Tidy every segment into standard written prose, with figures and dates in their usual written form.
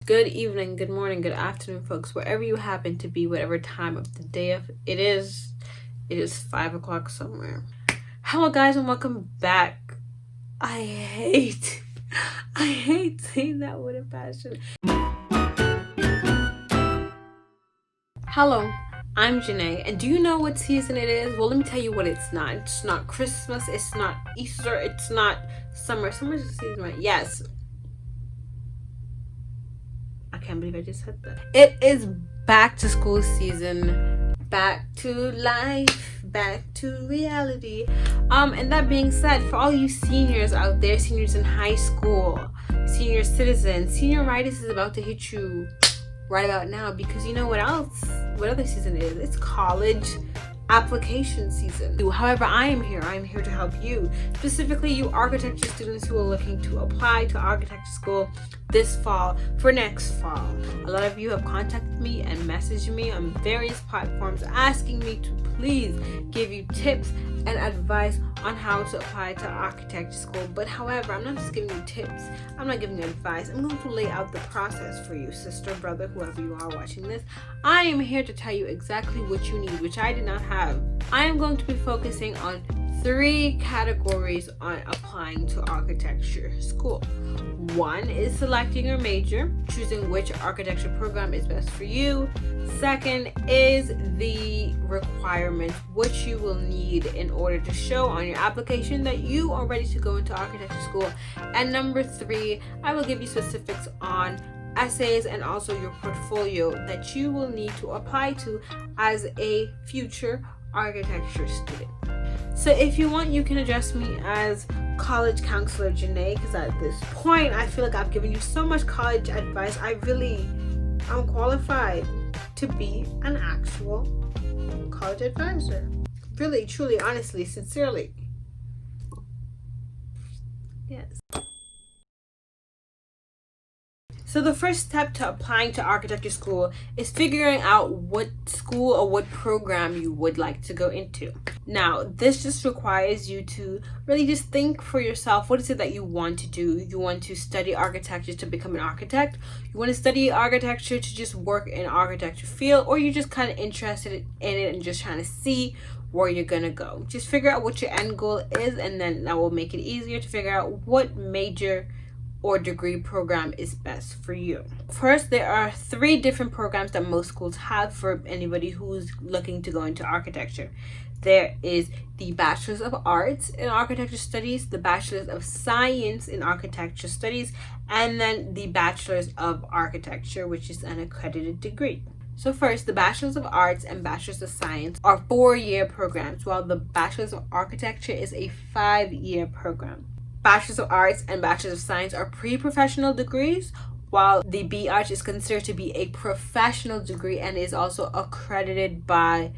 Good evening, good morning, good afternoon, folks, wherever you happen to be, whatever time of the day it is 5 o'clock somewhere. Hello guys, and welcome back. I hate saying that with a passion. Hello, I'm Janae, and do you know what season it is? Well, let me tell you what it's not. It's not Christmas, it's not Easter, it's not summer. Summer's the season, right? Yes. I can't believe I just said that. It is back to school season, back to life, back to reality. And that being said, for all you seniors out there, seniors in high school, senior citizens, senioritis is about to hit you right about now, because you know what else? What other season it is? It's college application season. However, I am here to help you, specifically you architecture students who are looking to apply to architecture school this fall for next fall. A lot of you have contacted me and messaged me on various platforms asking me to please give you tips and advice on how to apply to architecture school. But however, I'm not just giving you tips, I'm not giving you advice. I'm going to lay out the process for you, sister, brother, whoever you are watching this. I am here to tell you exactly what you need, which I did not have. I am going to be focusing on 3 categories on applying to architecture school. 1 is selecting your major, choosing which architecture program is best for you. 2nd is the requirements, what you will need in order to show on your application that you are ready to go into architecture school. And number 3, I will give you specifics on essays and also your portfolio that you will need to apply to as a future architecture student. So if you want, you can address me as college counselor Janae, because at this point I feel like I've given you so much college advice. I'm qualified to be an actual college advisor. Really, truly, honestly, sincerely. Yes. So the first step to applying to architecture school is figuring out what school or what program you would like to go into. Now, this just requires you to really just think for yourself, what is it that you want to do? You want to study architecture to become an architect? You want to study architecture to just work in architecture field? Or you're just kind of interested in it and just trying to see where you're gonna go? Just figure out what your end goal is, and then that will make it easier to figure out what major or degree program is best for you. First, there are 3 different programs that most schools have for anybody who's looking to go into architecture. There is the Bachelor's of Arts in Architecture Studies, the Bachelor's of Science in Architecture Studies, and then the Bachelor's of Architecture, which is an accredited degree. So first, the Bachelor's of Arts and Bachelor's of Science are 4-year programs, while the Bachelor's of Architecture is a 5-year program. Bachelor's of Arts and Bachelor's of Science are pre-professional degrees, while the BArch is considered to be a professional degree and is also accredited by,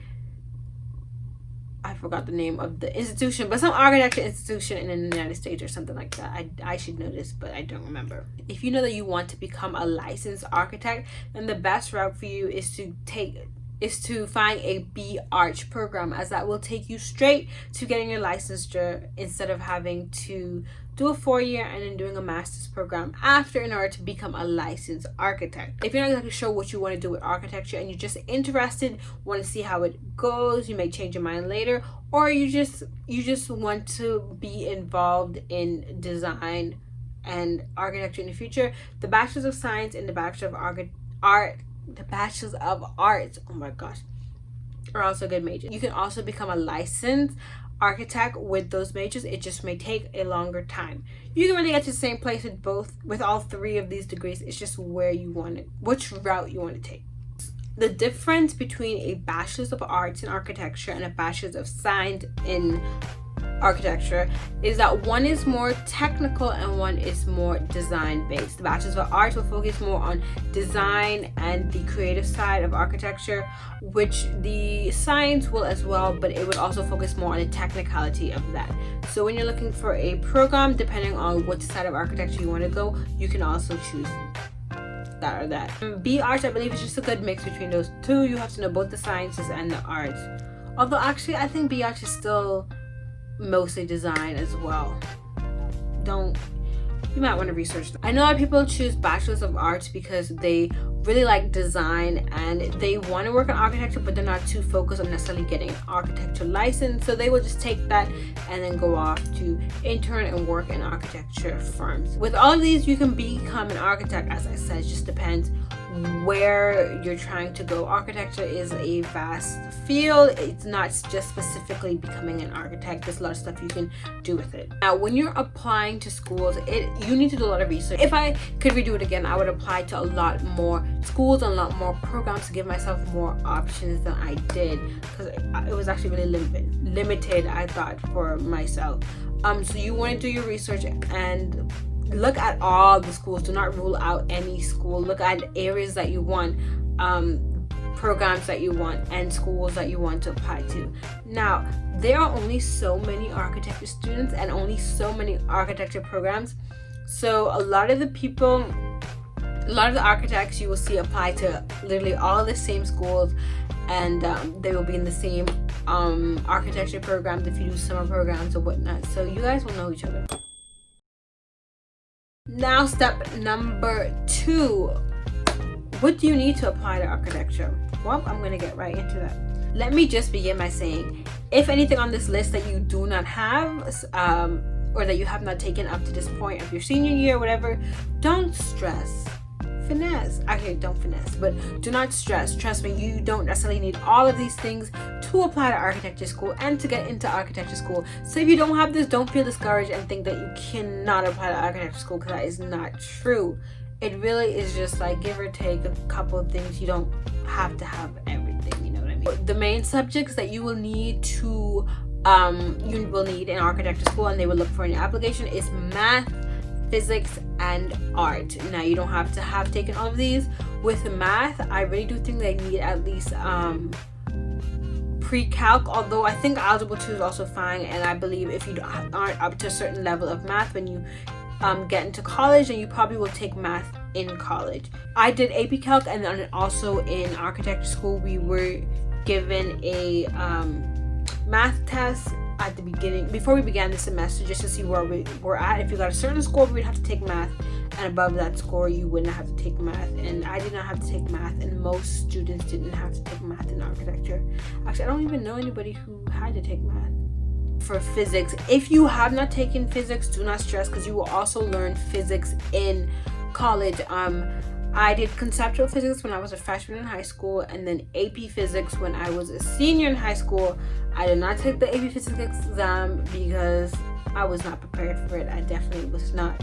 I forgot the name of the institution, but some architecture institution in the United States or something like that. I should know this, but I don't remember. If you know that you want to become a licensed architect, then the best route for you is to find a BArch program, as that will take you straight to getting your licensure instead of having to do a 4-year and then doing a master's program after in order to become a licensed architect. If you're not exactly sure what you want to do with architecture and you're just interested, want to see how it goes, you may change your mind later, or you just want to be involved in design and architecture in the future, the Bachelor's of Science and the Bachelor of the Bachelor's of Arts, oh my gosh, are also good majors. You can also become a licensed architect with those majors. It just may take a longer time. You can really get to the same place with all 3 of these degrees. It's just where you want it, which route you want to take. The difference between a Bachelor's of Arts in Architecture and a Bachelor's of Science in Architecture is that one is more technical and one is more design based. The Bachelor's of Arts will focus more on design and the creative side of architecture, which the science will as well, but it would also focus more on the technicality of that. So when you're looking for a program, depending on which side of architecture you want to go, you can also choose that or that. BArch, I believe, is just a good mix between those 2. You have to know both the sciences and the arts. Although actually I think BArch is still mostly design as well. you might want to research that. I know a lot of people choose Bachelors of Arts because they really like design and they want to work in architecture, but they're not too focused on necessarily getting an architecture license, so they will just take that and then go off to intern and work in architecture firms. With all of these, you can become an architect. As I said, it just depends where you're trying to go. Architecture is a vast field. It's not just specifically becoming an architect. There's a lot of stuff you can do with it. Now, when you're applying to schools, you need to do a lot of research. If I could redo it again, I would apply to a lot more schools and a lot more programs to give myself more options than I did, because it was actually really limited, I thought, for myself. So you want to do your research and look at all the schools. Do not rule out any school. Look at areas that you want, programs that you want, and schools that you want to apply to. Now, there are only so many architecture students and only so many architecture programs. So a lot of the architects you will see apply to literally all the same schools, and they will be in the same architecture programs if you do summer programs or whatnot. So you guys will know each other. Now, step number 2. What do you need to apply to architecture? Well, I'm going to get right into that. Let me just begin by saying, if anything on this list that you do not have, or that you have not taken up to this point of your senior year or whatever, don't stress. Finesse. Actually, don't finesse, but do not stress. Trust me, you don't necessarily need all of these things to apply to architecture school and to get into architecture school. So if you don't have this, don't feel discouraged and think that you cannot apply to architecture school, because that is not true. It really is just like give or take a couple of things. You don't have to have everything, you know what I mean? The main subjects that you will need to in architecture school, and they will look for in your application, is math, physics, and art. Now, you don't have to have taken all of these. With math, I really do think they need at least pre-calc, although I think algebra 2 is also fine. And I believe if you aren't up to a certain level of math when you get into college, then you probably will take math in college. I did AP Calc, and then also in architecture school we were given a math test at the beginning, before we began the semester, just to see where we were at. If you got a certain score, we'd have to take math, and above that score you wouldn't have to take math. And I did not have to take math, and most students didn't have to take math in architecture. Actually, I don't even know anybody who had to take math. For physics, if you have not taken physics, do not stress, because you will also learn physics in college. I did conceptual physics when I was a freshman in high school, and then AP physics when I was a senior in high school. I did not take the AP physics exam because I was not prepared for it. I definitely was not.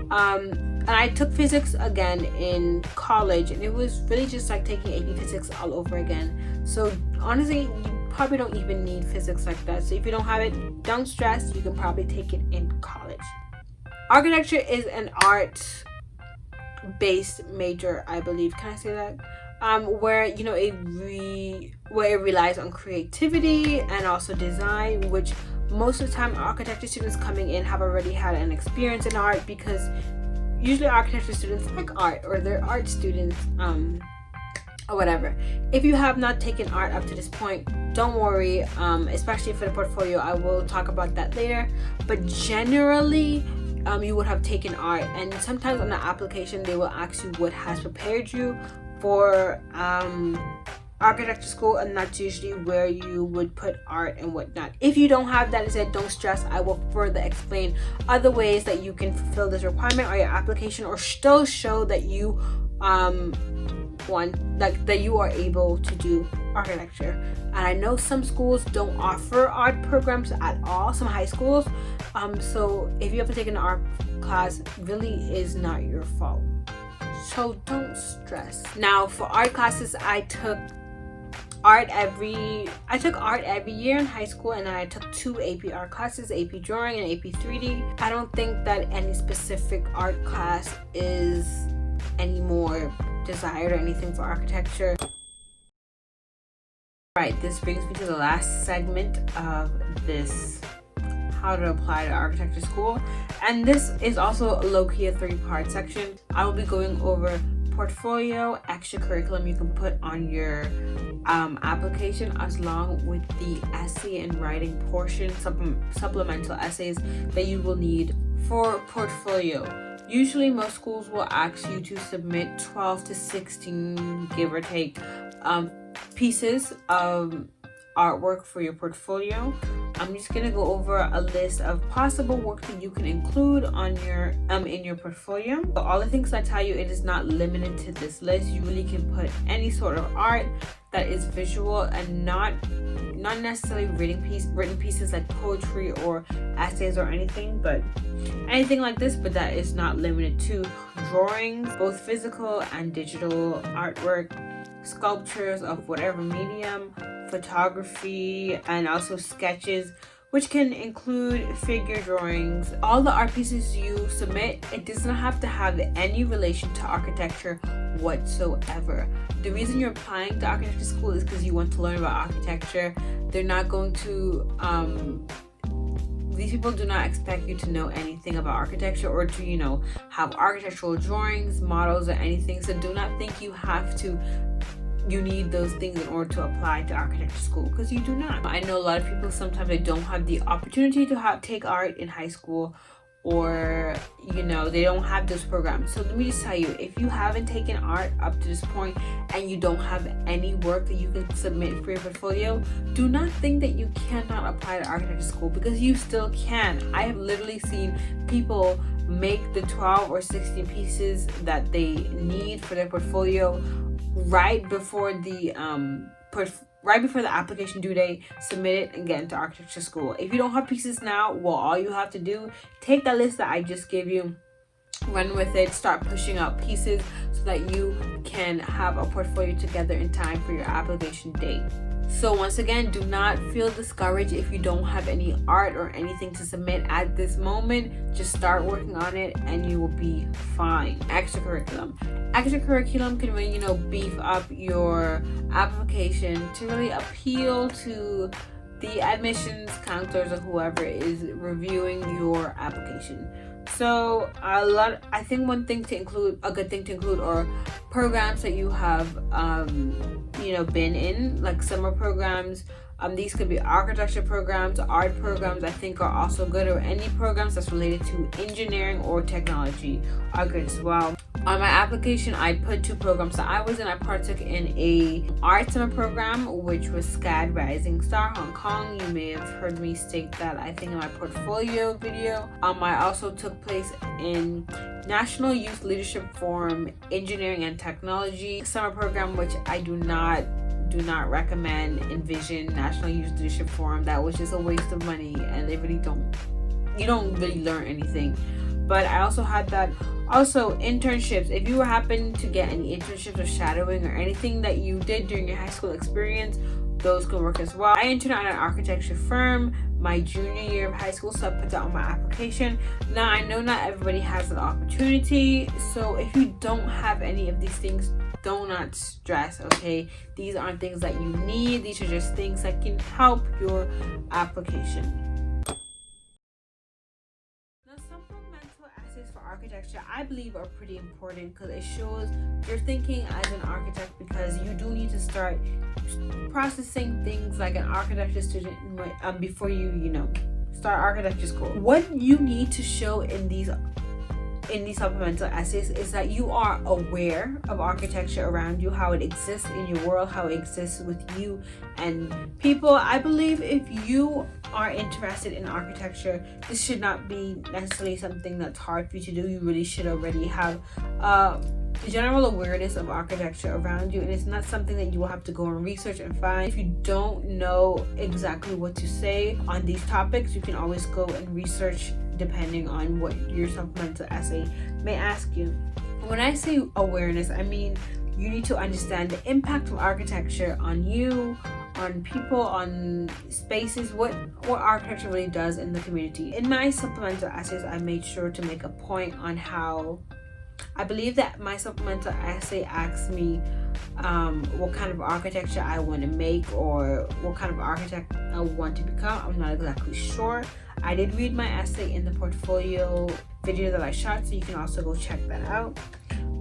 And I took physics again in college, and it was really just like taking AP physics all over again. So honestly, you probably don't even need physics like that. So if you don't have it, don't stress. You can probably take it in college. Architecture is an art-based major, I believe. Can I say that? Where it relies on creativity and also design, which most of the time architecture students coming in have already had an experience in art, because usually architecture students like art, or they're art students, or whatever. If you have not taken art up to this point, don't worry, especially for the portfolio. I will talk about that later, but generally you would have taken art, and sometimes on the application they will ask you what has prepared you for architecture school, and that's usually where you would put art and whatnot. If you don't have that, instead, don't stress. I will further explain other ways that you can fulfill this requirement or your application, or still show that you that you are able to do architecture. And I know some schools don't offer art programs at all, some high schools, so if you have to take an art class, really is not your fault, so don't stress. Now, for art classes, I took art every year in high school, and I took 2 AP art classes, AP drawing and AP 3D. I don't think that any specific art class is any more desired or anything for architecture. Alright, this brings me to the last segment of this how to apply to architecture school, and this is also low-key a 3-part section. I will be going over portfolio, extra curriculum you can put on your application, as long with the essay and writing portion, supplemental essays that you will need for portfolio. Usually most schools will ask you to submit 12 to 16, give or take, pieces of artwork for your portfolio. I'm just gonna go over a list of possible work that you can include on your in your portfolio. So all the things I tell you, it is not limited to this list. You really can put any sort of art that is visual and not necessarily written pieces like poetry or essays or anything, but anything like this, but that is not limited to drawings, both physical and digital artwork, sculptures of whatever medium, photography, and also sketches, which can include figure drawings. All the art pieces you submit, it does not have to have any relation to architecture whatsoever. The reason you're applying to architecture school is because you want to learn about architecture. They're not going to these people do not expect you to know anything about architecture or to have architectural drawings, models, or anything. So do not think you need those things in order to apply to architecture school, because you do not. I know a lot of people, sometimes they don't have the opportunity to take art in high school, or they don't have those programs. So let me just tell you, if you haven't taken art up to this point and you don't have any work that you can submit for your portfolio, do not think that you cannot apply to architecture school, because you still can. I have literally seen people make the 12 or 16 pieces that they need for their portfolio right before the application due date, submit it and get into architecture school. If you don't have pieces now, well, all you have to do, take that list that I just gave you, run with it, start pushing out pieces so that you can have a portfolio together in time for your application date. So once again, do not feel discouraged if you don't have any art or anything to submit at this moment. Just start working on it and you will be fine. Extracurriculum can really, beef up your application to really appeal to the admissions counselors or whoever is reviewing your application. So I think a good thing to include are programs that you have been in, like summer programs. These could be architecture programs, art programs, I think are also good, or any programs that's related to engineering or technology are good as well. On my application, I put 2 programs that I was in. I partook in a art summer program, which was SCAD Rising Star Hong Kong. You may have heard me state that, I think, in my portfolio video. I also took place in National Youth Leadership Forum Engineering and Technology summer program, which I do not recommend. Envision National Youth Leadership Forum. That was just a waste of money, and you don't really learn anything. But I also had that. Also, internships. If you happen to get any internships or shadowing or anything that you did during your high school experience, those can work as well. I interned at an architecture firm my junior year of high school, so I put that on my application. Now, I know not everybody has an opportunity, so if you don't have any of these things, do not stress, okay? These aren't things that you need. These are just things that can help your application. Supplemental essays for architecture, I believe, are pretty important because it shows your thinking as an architect, because you do need to start processing things like an architecture student before you start architecture school. What you need to show in these supplemental essays is that you are aware of architecture around you, how it exists in your world, how it exists with you and people. I believe if you are interested in architecture, this should not be necessarily something that's hard for you to do. You really should already have general awareness of architecture around you, and it's not something that you will have to go and research and find. If you don't know exactly what to say on these topics, you can always go and research depending on what your supplemental essay may ask you. When I say awareness, I mean you need to understand the impact of architecture on you, on people, on spaces, what architecture really does in the community. In my supplemental essays, I made sure to make a point on how I believe that my supplemental essay asks me what kind of architecture I want to make or what kind of architect I want to become. I'm not exactly sure. I did read my essay in the portfolio video that I shot, so you can also go check that out.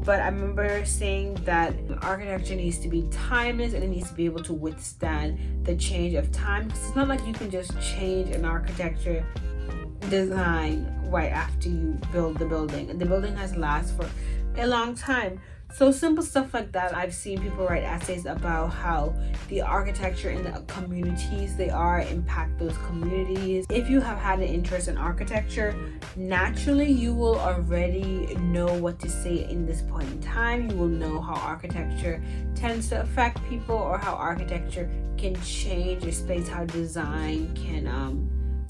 But I remember saying that architecture needs to be timeless and it needs to be able to withstand the change of time. Because it's not like you can just change an architecture design right after you build the building, and the building has to last for a long time. So simple stuff like that. I've seen people write essays about how the architecture in the communities they are impact those communities. If you have had an interest in architecture, naturally you will already know what to say in this point in time. You will know how architecture tends to affect people, or how architecture can change a space, how design can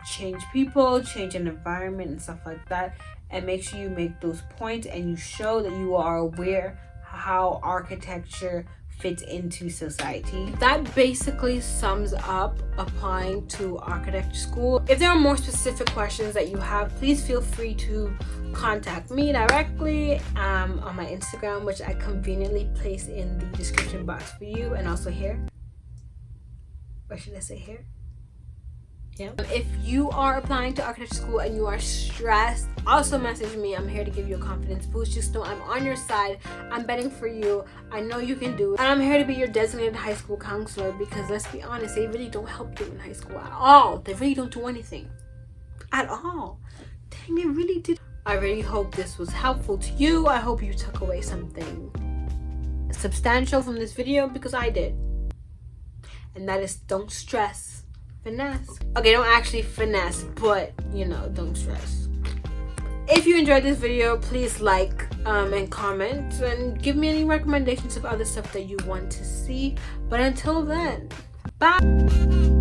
change people, change an environment and stuff like that. And make sure you make those points and you show that you are aware how architecture fits into society. That basically sums up applying to architecture school. If there are more specific questions that you have, please feel free to contact me directly on my Instagram, which I conveniently place in the description box for you, and also here. Or should I say here? Yeah. If you are applying to architecture school and you are stressed, also message me. I'm here to give you a confidence boost. Just know I'm on your side. I'm betting for you. I know you can do it. And I'm here to be your designated high school counselor, because let's be honest, they really don't help you in high school at all. They really don't do anything at all. Dang, they really did. I really hope this was helpful to you. I hope you took away something substantial from this video, because I did. And that is, don't stress. Finesse. Okay, don't actually finesse, but you know, don't stress. If you enjoyed this video, please like and comment, and give me any recommendations of other stuff that you want to see. But until then, bye.